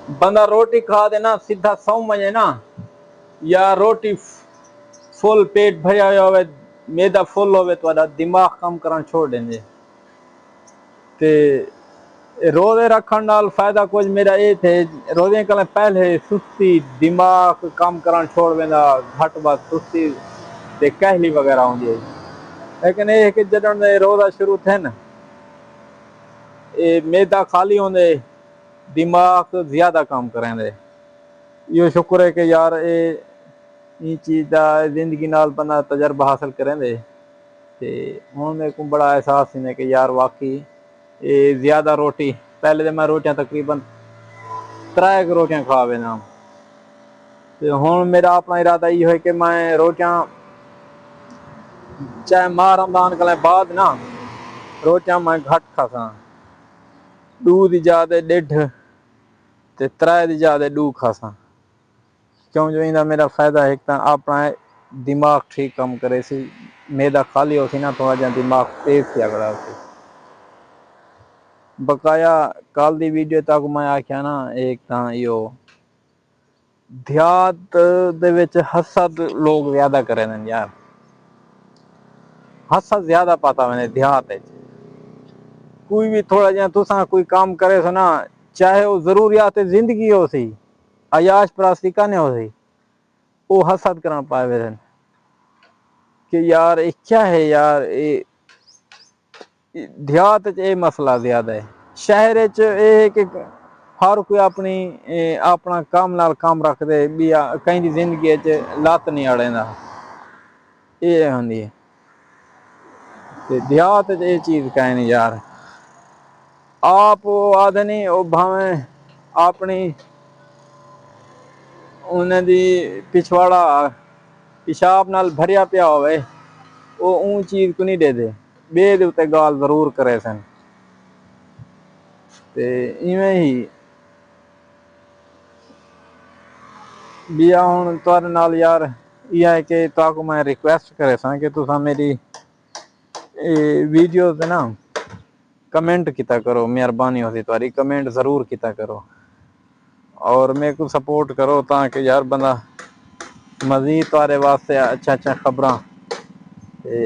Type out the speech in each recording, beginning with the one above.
बंदा रोटी खा देना सीधा सौ मजे ना, या रोटी फुल पेट भरिया हुआ हो, मैदा फुल हो तो दिमाग कम करना छोड़ देंगे। ते रोजे रखने नाल फायदा कुछ मेरा ये थे, रोजे कल पहले सुस्ती दिमाग काम करना छोड़ देना, घट बस सुस्ती ते कहली वगैरह होंगी। लेकिन ये कि जदों दे रोजा शुरू थे ना, ये मैदा खाली होंदे, दिमाग ज्यादा काम करेंदे। यो शुक्र है कि यार ये चीज का जिंदगी नाल बंदा तजर्बा हासिल करेंदे। ते हुण मेरे को बड़ा एहसास है कि यार वाकई ये ज्यादा रोटी, पहले तो मैं रोटियां तकरीबन 3 रोटियां खा बैठा, तो हुण मेरा अपना इरादा ये है कि मैं रोटियां चाहे माह रमजान के बाद ना रोटियां मैं घट खासा, 2 दी ज्यादा 1.5 ते 3 दी ज्यादा 2 खासा। क्यों जो इंदा मेरा फायदा एक तो अपना दिमाग ठीक काम करे सी, मैदा खाली हो सी ना थोड़ा जहा दिमाग तेज सी अगड़ा सी। बकाया कल दी वीडियो तक मैं आख्या ना, एक तो यो देहात दे विच हसद लोग ज्यादा करे ने यार, हसद ज्यादा पता मैंने देहात है। कोई भी थोड़ा जहा तुसा कोई काम करे सो ना, चाहे वो जरूरियात जिंदगी हो सी, अयाश प्रास्ती का हो सी, वो हसद करना पाए कि यार ये क्या है यार, ये देहात ये मसला ज्यादा है। शहर कि हर कोई अपनी अपना काम नाल काम रख दे, भी कहीं की जिंदगी लत नहीं अड़ेंदा, ये होंदी है। देहात ये चीज कहीं नहीं यार, आप आदे नहीं वो भावें अपनी उन्हें दी पिछवाड़ा पिशाब नाल भरिया पिया होवे, वो ऊँ चीज को नहीं दे दे, बे दे उत्ते गाल जरूर करे सन। ते इवें ही बिया हुण तुहाडे नाल यार यह है कि ताको मैं रिक्वेस्ट करे सा कि तुसा मेरी वीडियो ते ना कमेंट किया करो, मेहरबानी होती तुम्हारी, कमेंट जरूर किया करो और मेरे को सपोर्ट करो ताकि यार बंदा मजीद तुम्हारे वास्ते अच्छा अच्छा खबर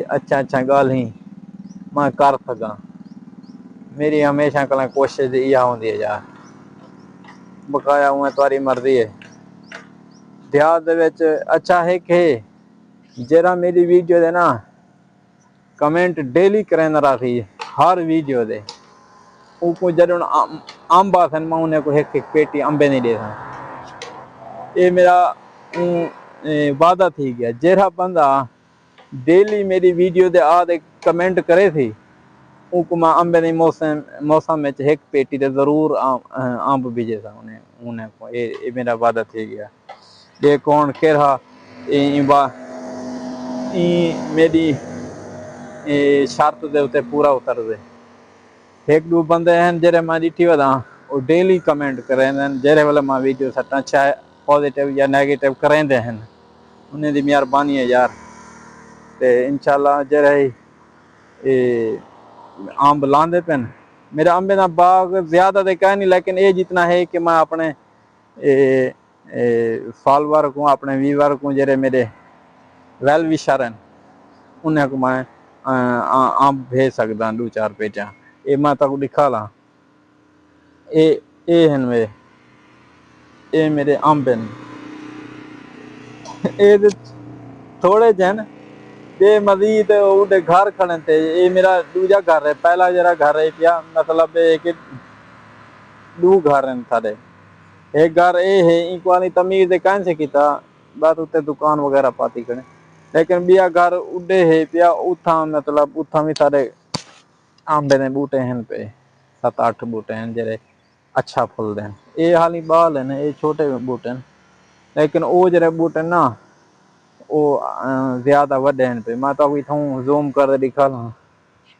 अच्छा अच्छा गल ही मैं कर सका। मेरी हमेशा कल कोशिश यह होंगी है यार, बकाया उमें तुम्हारी मर्जी है। देहात दे विच अच्छा है कि जरा मेरी वीडियो दे ना कमेंट डेली करें रही, हर वीडियो दे उनको जरूर अंब आसन मैं उन्हें को एक पेटी अंबे नहीं दे सा, ये मेरा वादा थी गया। जरा बंदा डेली मेरी वीडियो दे आ दे कमेंट करे थी, उनको मैं अंबे नहीं मौसम में एक पेटी दे जरूर अंब बीजे सा उन्हें को, ये मेरा वादा थी गया। ये कौन केरा मेरी शर्त दे उते पूरा उतर दे। एक दो बंदे हैं जेरे मैं डिठी वदा वो डेली कमेंट करें, जेरे वाले मैं वीडियो सट्टा चाहे पॉजिटिव या नेगेटिव करेंदे हैं, उन्हें दी मेहरबानी है यार। ते इंशाल्लाह जेरे अंब लांदे पे, मेरा अंबे का बाग ज्यादा तो कह नहीं, लेकिन ये जितना है कि मैं अपने फॉलोवर को अपने व्यूवर को जेरे मेरे वेल विशर हैं उन्हें को मैं अंब भेज सकता 2-4 पेटियां। ये मैं तक दिखा ला, ये हैं मेरे, ये मेरे अंब हैं, ये थोड़े जन बे मजीद उड़े घर खड़े थे। ये मेरा दूजा घर है, पहला जरा घर है क्या मतलब कि 2 घर हैं सारे। एक घर ये है इनको वाली तमीज कहीं से किया बात उत्ते दुकान वगैरह पाती करें, लेकिन बिया घर उड़े है पिया उथा, मतलब उथा भी सारे आंबे ने बूटे हैं पे 7-8 बूटे हैं जेरे अच्छा फल दें। ये हाली बाल है ये छोटे बूटे हैं, लेकिन वो जरे बूटे ना वो ज्यादा वड्डे हैं पे। मैं तो इथों जूम कर दिखा ला,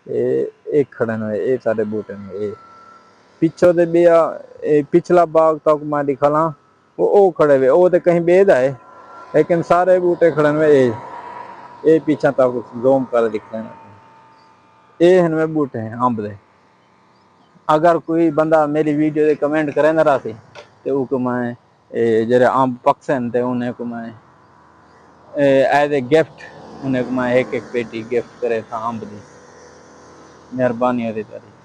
एक खड़े ने ये सारे बूटे ने, ये पिछो दे बिया पिछला बाग तक मैं दिखा ला वो खड़े हुए, वो तो कहीं बेद है, लेकिन सारे बूटे खड़े हुए ये पीछा तक जूम कर दिख रहे हैं। ये हैं बूटे हैं अंब दे। अगर कोई बंदा मेरी वीडियो दे कमेंट करे ना राती ते वो मैं जेह्ड़े अंब पकसन ते उन्हें को मैं एज ए गिफ्ट उन्हें को मैं एक पेटी गिफ्ट करे था अंब दी। मेहरबानी होती तारी।